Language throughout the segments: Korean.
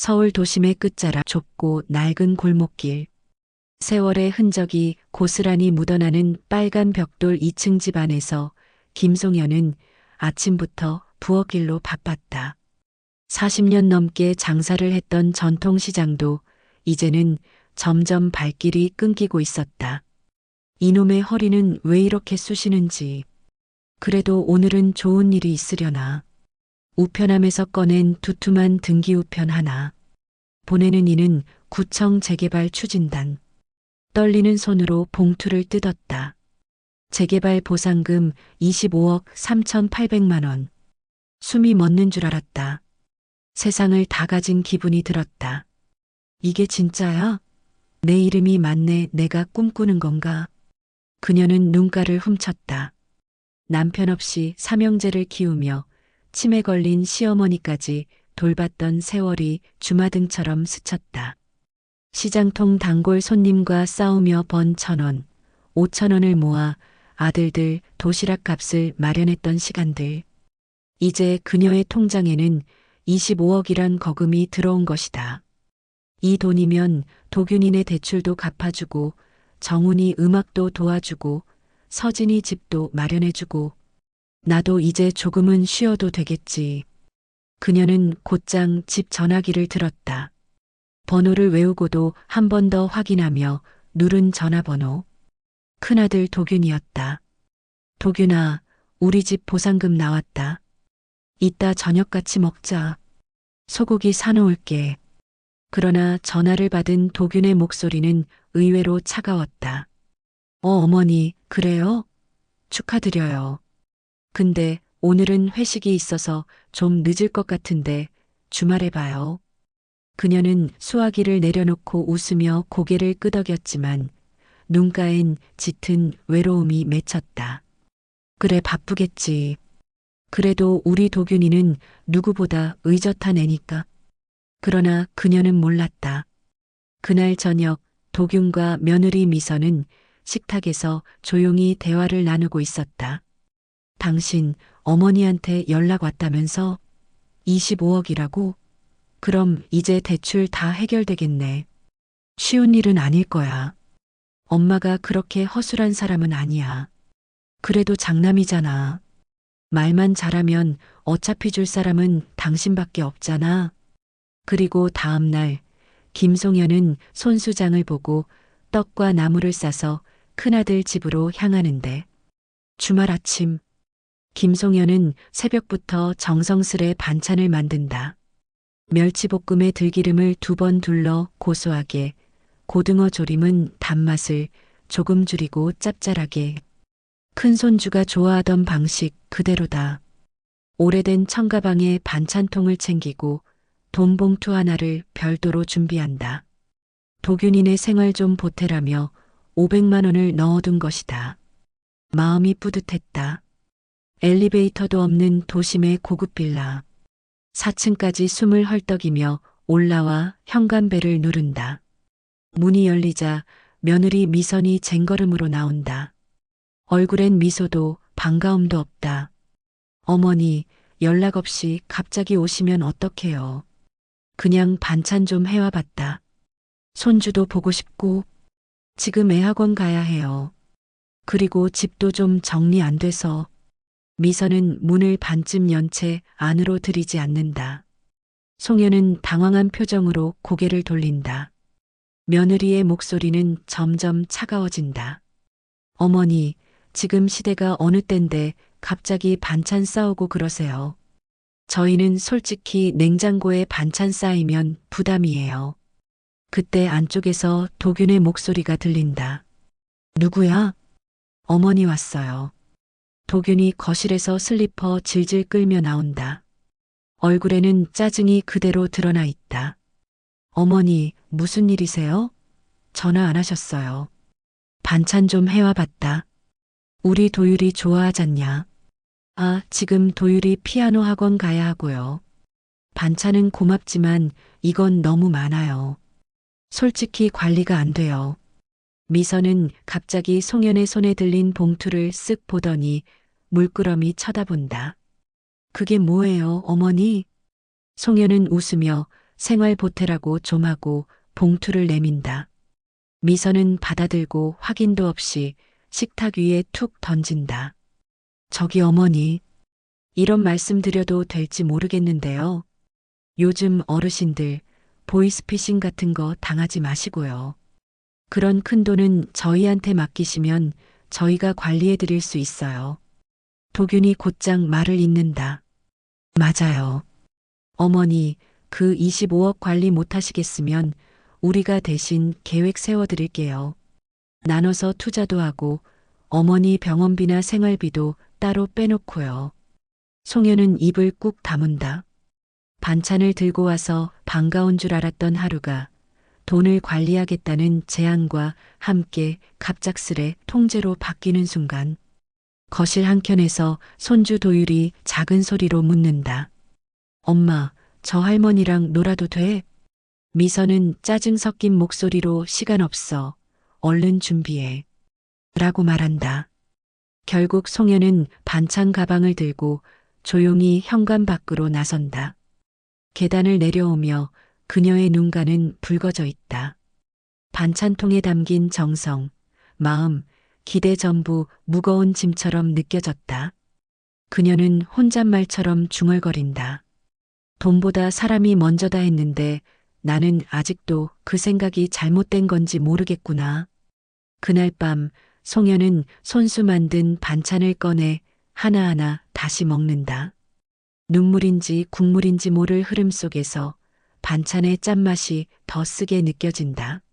서울 도심의 끝자락 좁고 낡은 골목길. 세월의 흔적이 고스란히 묻어나는 빨간 벽돌 2층 집 안에서 김송현은 아침부터 부엌일로 바빴다. 40년 넘게 장사를 했던 전통시장도 이제는 점점 발길이 끊기고 있었다. 이놈의 허리는 왜 이렇게 쑤시는지. 그래도 오늘은 좋은 일이 있으려나. 우편함에서 꺼낸 두툼한 등기우편 하나. 보내는 이는 구청 재개발 추진단. 떨리는 손으로 봉투를 뜯었다. 재개발 보상금 25억 3,800만 원. 숨이 멎는 줄 알았다. 세상을 다 가진 기분이 들었다. 이게 진짜야? 내 이름이 맞네. 내가 꿈꾸는 건가? 그녀는 눈가를 훔쳤다. 남편 없이 삼형제를 키우며 치매 걸린 시어머니까지 돌봤던 세월이 주마등처럼 스쳤다. 시장통 단골 손님과 싸우며 번 1,000원, 5,000원을 모아 아들들 도시락 값을 마련했던 시간들. 이제 그녀의 통장에는 25억이란 거금이 들어온 것이다. 이 돈이면 도균이네 대출도 갚아주고 정훈이 음악도 도와주고 서진이 집도 마련해주고 나도 이제 조금은 쉬어도 되겠지. 그녀는 곧장 집 전화기를 들었다. 번호를 외우고도 한 번 더 확인하며 누른 전화번호. 큰아들 도균이었다. 도균아, 우리 집 보상금 나왔다. 이따 저녁 같이 먹자. 소고기 사놓을게. 그러나 전화를 받은 도균의 목소리는 의외로 차가웠다. 어머니, 그래요? 축하드려요. 근데 오늘은 회식이 있어서 좀 늦을 것 같은데 주말에 봐요. 그녀는 수화기를 내려놓고 웃으며 고개를 끄덕였지만 눈가엔 짙은 외로움이 맺혔다. 그래, 바쁘겠지. 그래도 우리 도균이는 누구보다 의젓한 애니까. 그러나 그녀는 몰랐다. 그날 저녁 도균과 며느리 미선은 식탁에서 조용히 대화를 나누고 있었다. 당신 어머니한테 연락 왔다면서? 25억이라고? 그럼 이제 대출 다 해결되겠네. 쉬운 일은 아닐 거야. 엄마가 그렇게 허술한 사람은 아니야. 그래도 장남이잖아. 말만 잘하면 어차피 줄 사람은 당신밖에 없잖아. 그리고 다음 날 김송현은 손수장을 보고 떡과 나물을 싸서 큰아들 집으로 향하는데 주말 아침 김송현은 새벽부터 정성스레 반찬을 만든다. 멸치볶음에 들기름을 2번 둘러 고소하게, 고등어 조림은 단맛을 조금 줄이고 짭짤하게. 큰 손주가 좋아하던 방식 그대로다. 오래된 청가방에 반찬통을 챙기고 돈 봉투 하나를 별도로 준비한다. 도균이네 생활 좀 보태라며 500만 원을 넣어둔 것이다. 마음이 뿌듯했다. 엘리베이터도 없는 도심의 고급 빌라. 4층까지 숨을 헐떡이며 올라와 현관벨을 누른다. 문이 열리자 며느리 미선이 쟁걸음으로 나온다. 얼굴엔 미소도 반가움도 없다. 어머니, 연락 없이 갑자기 오시면 어떡해요. 그냥 반찬 좀 해와봤다. 손주도 보고 싶고 지금 애학원 가야 해요. 그리고 집도 좀 정리 안 돼서. 미선은 문을 반쯤 연 채 안으로 들이지 않는다. 송현은 당황한 표정으로 고개를 돌린다. 며느리의 목소리는 점점 차가워진다. 어머니, 지금 시대가 어느 땐데 갑자기 반찬 싸오고 그러세요. 저희는 솔직히 냉장고에 반찬 쌓이면 부담이에요. 그때 안쪽에서 도균의 목소리가 들린다. 누구야? 어머니 왔어요. 도균이 거실에서 슬리퍼 질질 끌며 나온다. 얼굴에는 짜증이 그대로 드러나 있다. 어머니, 무슨 일이세요? 전화 안 하셨어요. 반찬 좀 해와봤다. 우리 도율이 좋아하잖냐. 아, 지금 도율이 피아노 학원 가야 하고요. 반찬은 고맙지만 이건 너무 많아요. 솔직히 관리가 안 돼요. 미선은 갑자기 송현의 손에 들린 봉투를 쓱 보더니 물끄러미 쳐다본다. 그게 뭐예요, 어머니? 송현은 웃으며 생활보태라고 좀하고 봉투를 내민다. 미선은 받아들고 확인도 없이 식탁 위에 툭 던진다. 저기 어머니, 이런 말씀 드려도 될지 모르겠는데요. 요즘 어르신들 보이스피싱 같은 거 당하지 마시고요. 그런 큰 돈은 저희한테 맡기시면 저희가 관리해 드릴 수 있어요. 도균이 곧장 말을 잇는다. 맞아요. 어머니, 그 25억 관리 못 하시겠으면 우리가 대신 계획 세워 드릴게요. 나눠서 투자도 하고 어머니 병원비나 생활비도 따로 빼놓고요. 송현은 입을 꾹 다문다. 반찬을 들고 와서 반가운 줄 알았던 하루가 돈을 관리하겠다는 제안과 함께 갑작스레 통제로 바뀌는 순간 거실 한켠에서 손주 도율이 작은 소리로 묻는다. 엄마, 저 할머니랑 놀아도 돼? 미선은 짜증 섞인 목소리로 시간 없어. 얼른 준비해. 라고 말한다. 결국 송현은 반찬 가방을 들고 조용히 현관 밖으로 나선다. 계단을 내려오며 그녀의 눈가는 붉어져 있다. 반찬통에 담긴 정성, 마음, 기대 전부 무거운 짐처럼 느껴졌다. 그녀는 혼잣말처럼 중얼거린다. 돈보다 사람이 먼저다 했는데 나는 아직도 그 생각이 잘못된 건지 모르겠구나. 그날 밤 송현은 손수 만든 반찬을 꺼내 하나하나 다시 먹는다. 눈물인지 국물인지 모를 흐름 속에서 반찬의 짠맛이 더 쓰게 느껴진다.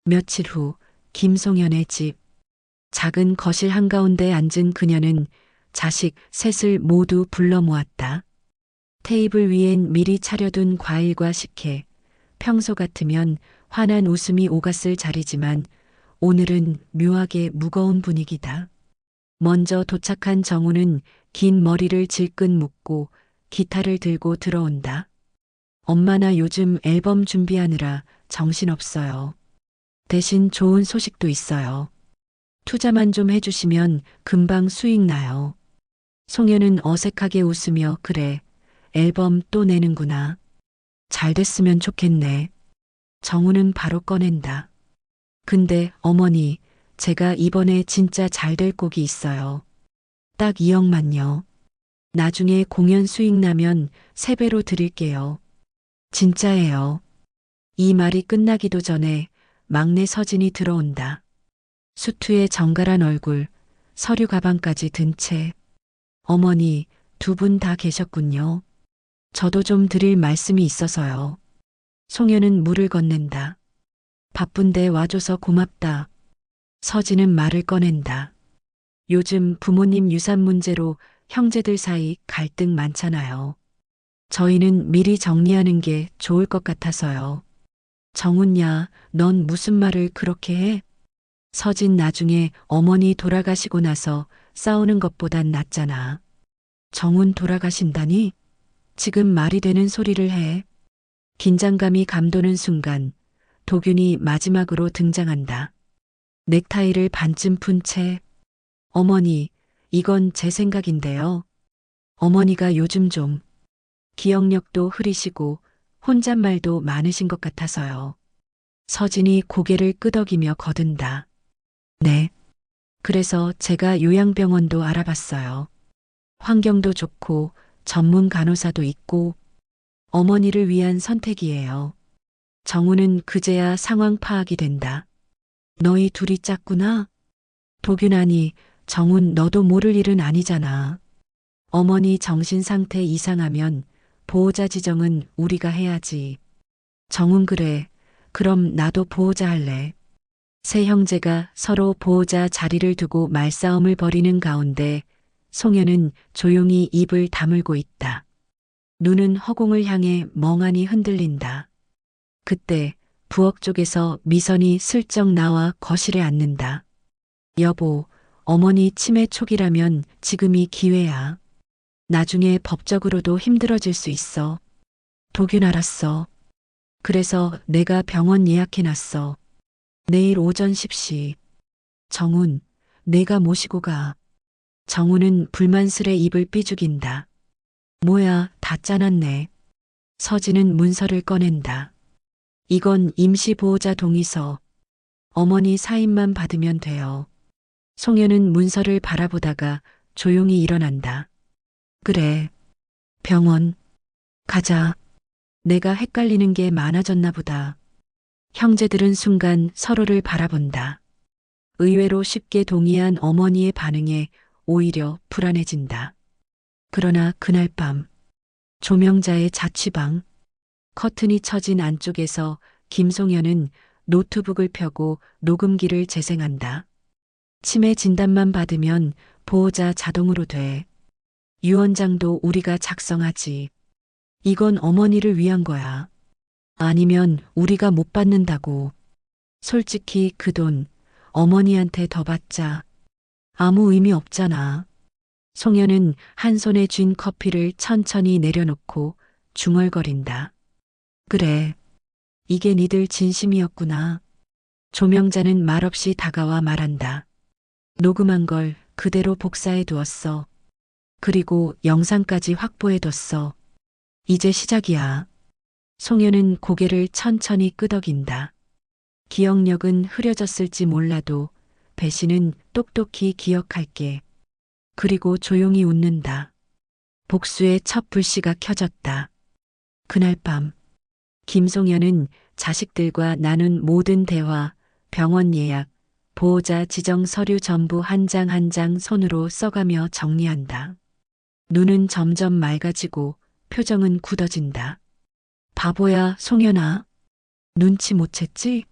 며칠 후 김송현의 집. 작은 거실 한가운데 앉은 그녀는 자식 셋을 모두 불러 모았다. 테이블 위엔 미리 차려둔 과일과 식혜. 평소 같으면 환한 웃음이 오갔을 자리지만 오늘은 묘하게 무거운 분위기다. 먼저 도착한 정우는 긴 머리를 질끈 묶고 기타를 들고 들어온다. 엄마 나 요즘 앨범 준비하느라 정신없어요. 대신 좋은 소식도 있어요. 투자만 좀 해주시면 금방 수익 나요. 송현은 어색하게 웃으며 그래, 앨범 또 내는구나. 잘 됐으면 좋겠네. 정우는 바로 꺼낸다. 근데 어머니, 제가 이번에 진짜 잘 될 곡이 있어요. 딱 2억만요. 나중에 공연 수익 나면 3배로 드릴게요. 진짜예요. 이 말이 끝나기도 전에 막내 서진이 들어온다. 수투의 정갈한 얼굴, 서류 가방까지 든 채. 어머니, 두 분 다 계셨군요. 저도 좀 드릴 말씀이 있어서요. 송현은 물을 건넨다. 바쁜데 와줘서 고맙다. 서진은 말을 꺼낸다. 요즘 부모님 유산 문제로 형제들 사이 갈등 많잖아요. 저희는 미리 정리하는 게 좋을 것 같아서요. 정훈야, 넌 무슨 말을 그렇게 해? 서진 나중에 어머니 돌아가시고 나서 싸우는 것보단 낫잖아. 정훈 돌아가신다니? 지금 말이 되는 소리를 해. 긴장감이 감도는 순간 도균이 마지막으로 등장한다. 넥타이를 반쯤 푼 채. 어머니, 이건 제 생각인데요. 어머니가 요즘 좀 기억력도 흐리시고 혼잣말도 많으신 것 같아서요. 서진이 고개를 끄덕이며 거둔다. 네. 그래서 제가 요양병원도 알아봤어요. 환경도 좋고 전문 간호사도 있고 어머니를 위한 선택이에요. 정우는 그제야 상황 파악이 된다. 너희 둘이 짰구나? 도균아니, 정훈 너도 모를 일은 아니잖아. 어머니 정신 상태 이상하면 보호자 지정은 우리가 해야지. 정훈 그래. 그럼 나도 보호자 할래. 세 형제가 서로 보호자 자리를 두고 말싸움을 벌이는 가운데 송현은 조용히 입을 다물고 있다. 눈은 허공을 향해 멍하니 흔들린다. 그때 부엌 쪽에서 미선이 슬쩍 나와 거실에 앉는다. 여보, 어머니 치매 초기라면 지금이 기회야. 나중에 법적으로도 힘들어질 수 있어. 도균 알았어. 그래서 내가 병원 예약해놨어. 내일 오전 10시. 정훈, 내가 모시고 가. 정훈은 불만스레 입을 삐죽인다. 뭐야, 다 짜놨네. 서진은 문서를 꺼낸다. 이건 임시보호자 동의서. 어머니 사인만 받으면 돼요. 송현은 문서를 바라보다가 조용히 일어난다. 그래. 병원. 가자. 내가 헷갈리는 게 많아졌나 보다. 형제들은 순간 서로를 바라본다. 의외로 쉽게 동의한 어머니의 반응에 오히려 불안해진다. 그러나 그날 밤, 조명자의 자취방, 커튼이 쳐진 안쪽에서 김송현은 노트북을 펴고 녹음기를 재생한다. 치매 진단만 받으면 보호자 자동으로 돼. 유언장도 우리가 작성하지. 이건 어머니를 위한 거야. 아니면 우리가 못 받는다고. 솔직히 그 돈 어머니한테 더 받자. 아무 의미 없잖아. 송현은 한 손에 쥔 커피를 천천히 내려놓고 중얼거린다. 그래. 이게 니들 진심이었구나. 조명자는 말없이 다가와 말한다. 녹음한 걸 그대로 복사해 두었어. 그리고 영상까지 확보해뒀어. 이제 시작이야. 송현은 고개를 천천히 끄덕인다. 기억력은 흐려졌을지 몰라도 배신은 똑똑히 기억할게. 그리고 조용히 웃는다. 복수의 첫 불씨가 켜졌다. 그날 밤, 김송현은 자식들과 나눈 모든 대화, 병원 예약, 보호자 지정 서류 전부 한 장 한 장 손으로 써가며 정리한다. 눈은 점점 맑아지고 표정은 굳어진다. 바보야, 송현아. 눈치 못 챘지?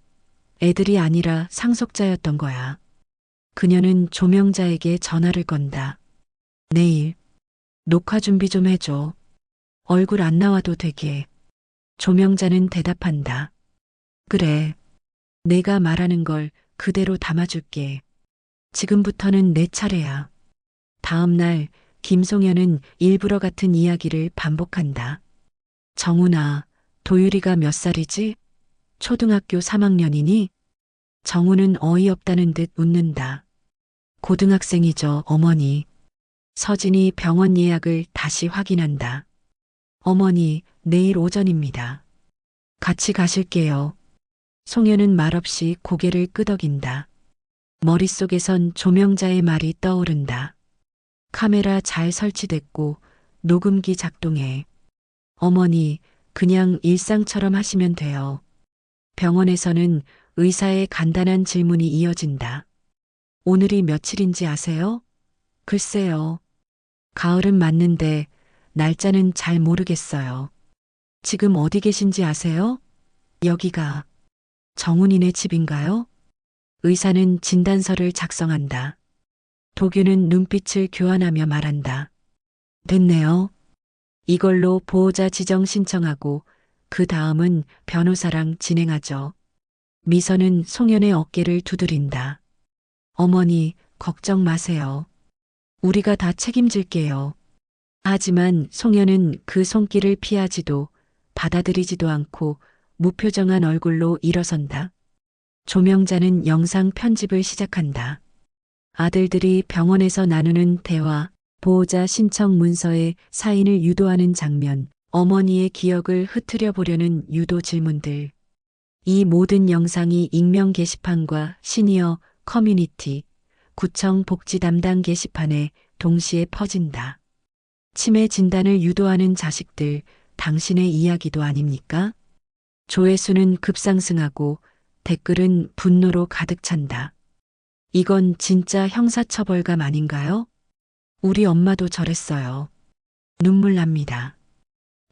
애들이 아니라 상속자였던 거야. 그녀는 조명자에게 전화를 건다. 내일 녹화 준비 좀 해줘. 얼굴 안 나와도 되게. 조명자는 대답한다. 그래. 내가 말하는 걸 그대로 담아줄게. 지금부터는 내 차례야. 다음 날 김송현은 일부러 같은 이야기를 반복한다. 정훈아, 도율이가 몇 살이지? 초등학교 3학년이니? 정훈은 어이없다는 듯 웃는다. 고등학생이죠, 어머니. 서진이 병원 예약을 다시 확인한다. 어머니, 내일 오전입니다. 같이 가실게요. 송현은 말없이 고개를 끄덕인다. 머릿속에선 조명자의 말이 떠오른다. 카메라 잘 설치됐고 녹음기 작동해. 어머니, 그냥 일상처럼 하시면 돼요. 병원에서는 의사의 간단한 질문이 이어진다. 오늘이 며칠인지 아세요? 글쎄요. 가을은 맞는데 날짜는 잘 모르겠어요. 지금 어디 계신지 아세요? 여기가 정훈이네 집인가요? 의사는 진단서를 작성한다. 도규는 눈빛을 교환하며 말한다. 됐네요. 이걸로 보호자 지정 신청하고 그 다음은 변호사랑 진행하죠. 미선은 송현의 어깨를 두드린다. 어머니, 걱정 마세요. 우리가 다 책임질게요. 하지만 송현은 그 손길을 피하지도 받아들이지도 않고 무표정한 얼굴로 일어선다. 조명자는 영상 편집을 시작한다. 아들들이 병원에서 나누는 대화, 보호자 신청 문서에 사인을 유도하는 장면, 어머니의 기억을 흐트려 보려는 유도 질문들. 이 모든 영상이 익명 게시판과 시니어 커뮤니티, 구청 복지 담당 게시판에 동시에 퍼진다. 치매 진단을 유도하는 자식들, 당신의 이야기도 아닙니까? 조회수는 급상승하고 댓글은 분노로 가득 찬다. 이건 진짜 형사처벌감 아닌가요? 우리 엄마도 저랬어요. 눈물 납니다.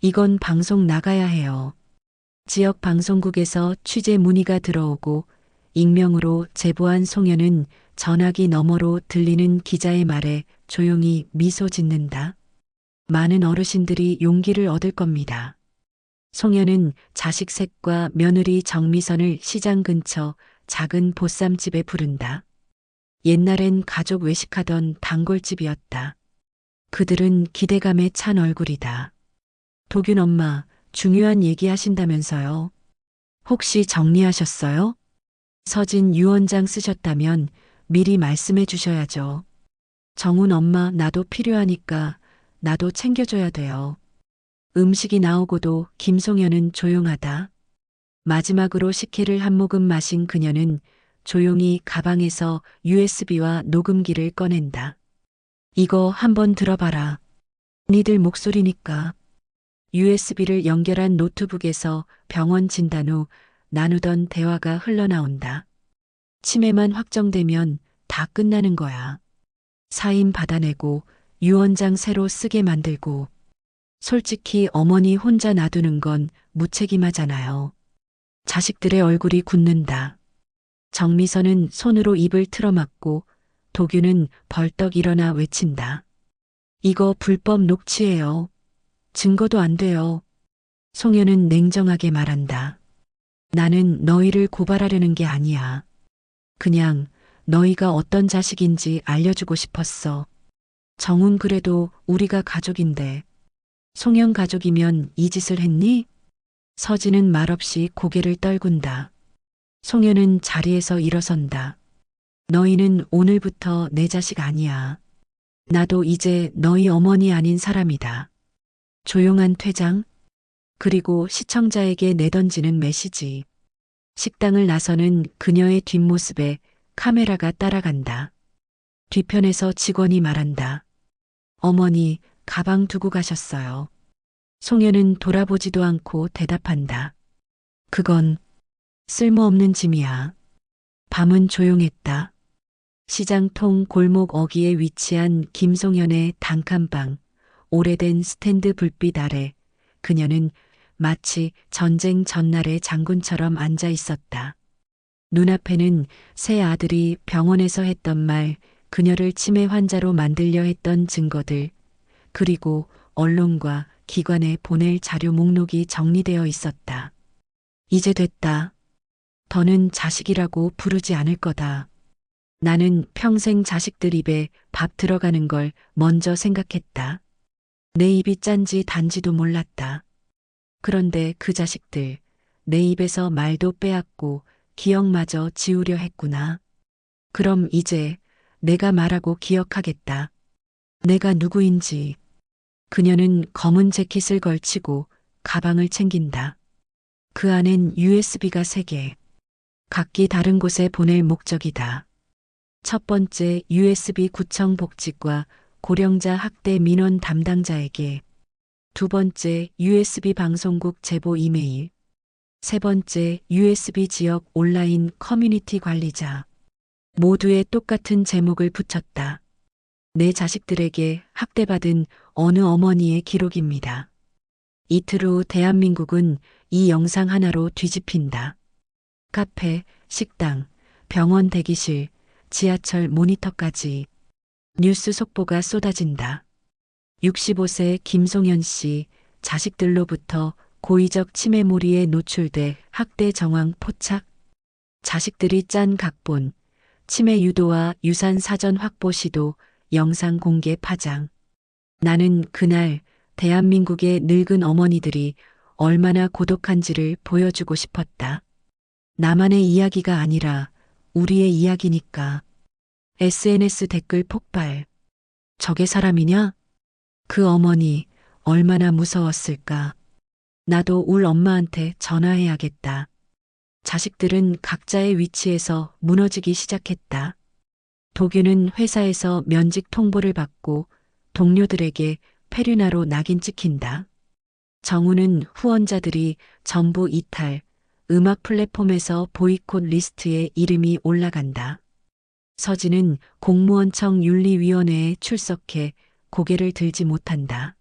이건 방송 나가야 해요. 지역 방송국에서 취재 문의가 들어오고 익명으로 제보한 송현은 전화기 너머로 들리는 기자의 말에 조용히 미소 짓는다. 많은 어르신들이 용기를 얻을 겁니다. 송현은 자식 셋과 며느리 정미선을 시장 근처 작은 보쌈집에 부른다. 옛날엔 가족 외식하던 단골집이었다. 그들은 기대감에 찬 얼굴이다. 도균 엄마, 중요한 얘기 하신다면서요. 혹시 정리하셨어요? 서진 유언장 쓰셨다면 미리 말씀해 주셔야죠. 정훈 엄마 나도 필요하니까 나도 챙겨줘야 돼요. 음식이 나오고도 김송현은 조용하다. 마지막으로 식혜를 한 모금 마신 그녀는 조용히 가방에서 USB와 녹음기를 꺼낸다. 이거 한번 들어봐라. 니들 목소리니까. USB를 연결한 노트북에서 병원 진단 후 나누던 대화가 흘러나온다. 치매만 확정되면 다 끝나는 거야. 사인 받아내고 유언장 새로 쓰게 만들고. 솔직히 어머니 혼자 놔두는 건 무책임하잖아요. 자식들의 얼굴이 굳는다. 정미선은 손으로 입을 틀어막고 도규는 벌떡 일어나 외친다. 이거 불법 녹취예요. 증거도 안 돼요. 송현은 냉정하게 말한다. 나는 너희를 고발하려는 게 아니야. 그냥 너희가 어떤 자식인지 알려주고 싶었어. 정훈 그래도 우리가 가족인데. 송현 가족이면 이 짓을 했니? 서진은 말없이 고개를 떨군다. 송현은 자리에서 일어선다. 너희는 오늘부터 내 자식 아니야. 나도 이제 너희 어머니 아닌 사람이다. 조용한 퇴장, 그리고 시청자에게 내던지는 메시지. 식당을 나서는 그녀의 뒷모습에 카메라가 따라간다. 뒤편에서 직원이 말한다. 어머니, 가방 두고 가셨어요. 송현은 돌아보지도 않고 대답한다. 그건 쓸모없는 짐이야. 밤은 조용했다. 시장통 골목 어귀에 위치한 김송현의 단칸방, 오래된 스탠드 불빛 아래 그녀는 마치 전쟁 전날의 장군처럼 앉아 있었다. 눈앞에는 새 아들이 병원에서 했던 말, 그녀를 치매 환자로 만들려 했던 증거들, 그리고 언론과 기관에 보낼 자료 목록이 정리되어 있었다. 이제 됐다. 더는 자식이라고 부르지 않을 거다. 나는 평생 자식들 입에 밥 들어가는 걸 먼저 생각했다. 내 입이 짠지 단지도 몰랐다. 그런데 그 자식들, 내 입에서 말도 빼앗고 기억마저 지우려 했구나. 그럼 이제 내가 말하고 기억하겠다. 내가 누구인지. 그녀는 검은 재킷을 걸치고 가방을 챙긴다. 그 안엔 USB가 3개. 각기 다른 곳에 보낼 목적이다. 첫 번째 USB 구청 복지과 고령자 학대 민원 담당자에게, 두 번째 USB 방송국 제보 이메일, 세 번째 USB 지역 온라인 커뮤니티 관리자. 모두에 똑같은 제목을 붙였다. 내 자식들에게 학대받은 어느 어머니의 기록입니다. 이틀 후 대한민국은 이 영상 하나로 뒤집힌다. 카페, 식당, 병원 대기실, 지하철 모니터까지 뉴스 속보가 쏟아진다. 65세 김송현 씨, 자식들로부터 고의적 치매몰이에 노출돼 학대 정황 포착. 자식들이 짠 각본, 치매 유도와 유산 사전 확보 시도, 영상 공개 파장. 나는 그날 대한민국의 늙은 어머니들이 얼마나 고독한지를 보여주고 싶었다. 나만의 이야기가 아니라 우리의 이야기니까. SNS 댓글 폭발. 저게 사람이냐? 그 어머니 얼마나 무서웠을까. 나도 울 엄마한테 전화해야겠다. 자식들은 각자의 위치에서 무너지기 시작했다. 도규는 회사에서 면직 통보를 받고 동료들에게 페류나로 낙인 찍힌다. 정우는 후원자들이 전부 이탈, 음악 플랫폼에서 보이콧 리스트에 이름이 올라간다. 서진은 공무원청 윤리위원회에 출석해 고개를 들지 못한다.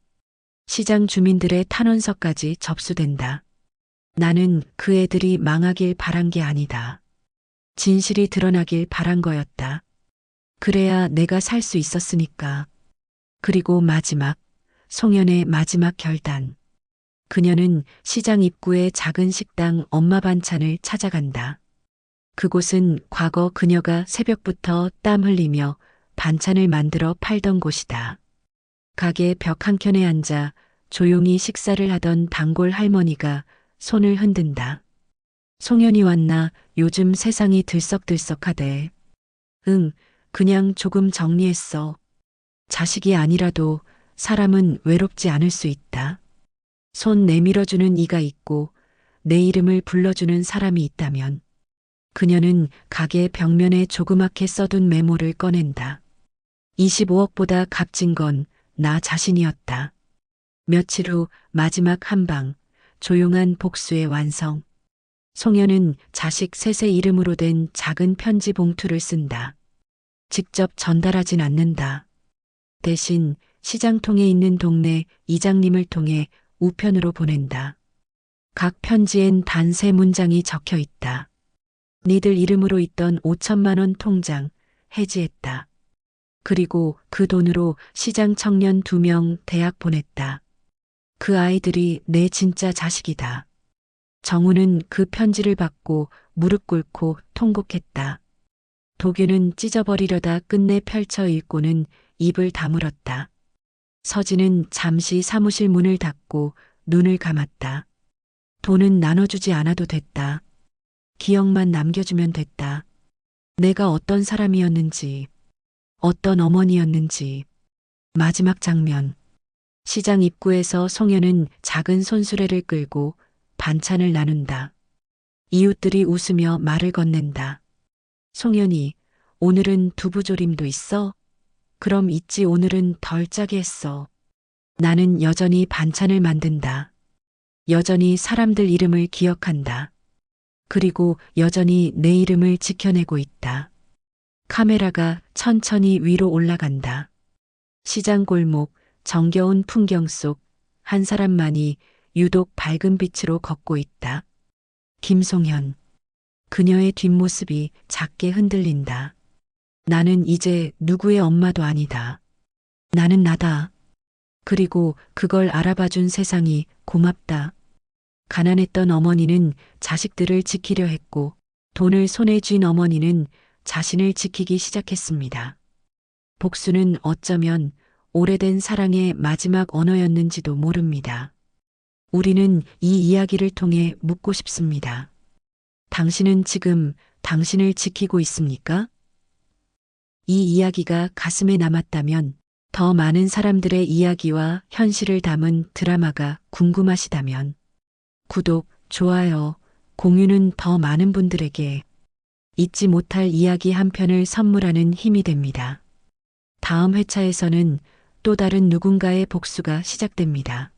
시장 주민들의 탄원서까지 접수된다. 나는 그 애들이 망하길 바란 게 아니다. 진실이 드러나길 바란 거였다. 그래야 내가 살 수 있었으니까. 그리고 마지막, 송현의 마지막 결단. 그녀는 시장 입구의 작은 식당 엄마 반찬을 찾아간다. 그곳은 과거 그녀가 새벽부터 땀 흘리며 반찬을 만들어 팔던 곳이다. 가게 벽 한켠에 앉아 조용히 식사를 하던 단골 할머니가 손을 흔든다. 송현이 왔나? 요즘 세상이 들썩들썩하대. 응, 그냥 조금 정리했어. 자식이 아니라도 사람은 외롭지 않을 수 있다. 손 내밀어주는 이가 있고 내 이름을 불러주는 사람이 있다면 그녀는 가게 벽면에 조그맣게 써둔 메모를 꺼낸다. 25억보다 값진 건 나 자신이었다. 며칠 후 마지막 한 방, 조용한 복수의 완성. 송현은 자식 셋의 이름으로 된 작은 편지 봉투를 쓴다. 직접 전달하진 않는다. 대신 시장통에 있는 동네 이장님을 통해 우편으로 보낸다. 각 편지엔 단 세 문장이 적혀 있다. 니들 이름으로 있던 5천만 원 통장 해지했다. 그리고 그 돈으로 시장 청년 2명 대학 보냈다. 그 아이들이 내 진짜 자식이다. 정우는 그 편지를 받고 무릎 꿇고 통곡했다. 도규는 찢어버리려다 끝내 펼쳐 읽고는 입을 다물었다. 서진은 잠시 사무실 문을 닫고 눈을 감았다. 돈은 나눠주지 않아도 됐다. 기억만 남겨주면 됐다. 내가 어떤 사람이었는지, 어떤 어머니였는지. 마지막 장면. 시장 입구에서 송현은 작은 손수레를 끌고 반찬을 나눈다. 이웃들이 웃으며 말을 건넨다. 송현이, 오늘은 두부조림도 있어? 그럼 있지, 오늘은 덜 짜게 했어. 나는 여전히 반찬을 만든다. 여전히 사람들 이름을 기억한다. 그리고 여전히 내 이름을 지켜내고 있다. 카메라가 천천히 위로 올라간다. 시장 골목, 정겨운 풍경 속 한 사람만이 유독 밝은 빛으로 걷고 있다. 김송현. 그녀의 뒷모습이 작게 흔들린다. 나는 이제 누구의 엄마도 아니다. 나는 나다. 그리고 그걸 알아봐준 세상이 고맙다. 가난했던 어머니는 자식들을 지키려 했고 돈을 손에 쥔 어머니는 자신을 지키기 시작했습니다. 복수는 어쩌면 오래된 사랑의 마지막 언어였는지도 모릅니다. 우리는 이 이야기를 통해 묻고 싶습니다. 당신은 지금 당신을 지키고 있습니까? 이 이야기가 가슴에 남았다면, 더 많은 사람들의 이야기와 현실을 담은 드라마가 궁금하시다면 구독, 좋아요, 공유는 더 많은 분들에게 잊지 못할 이야기 한 편을 선물하는 힘이 됩니다. 다음 회차에서는 또 다른 누군가의 복수가 시작됩니다.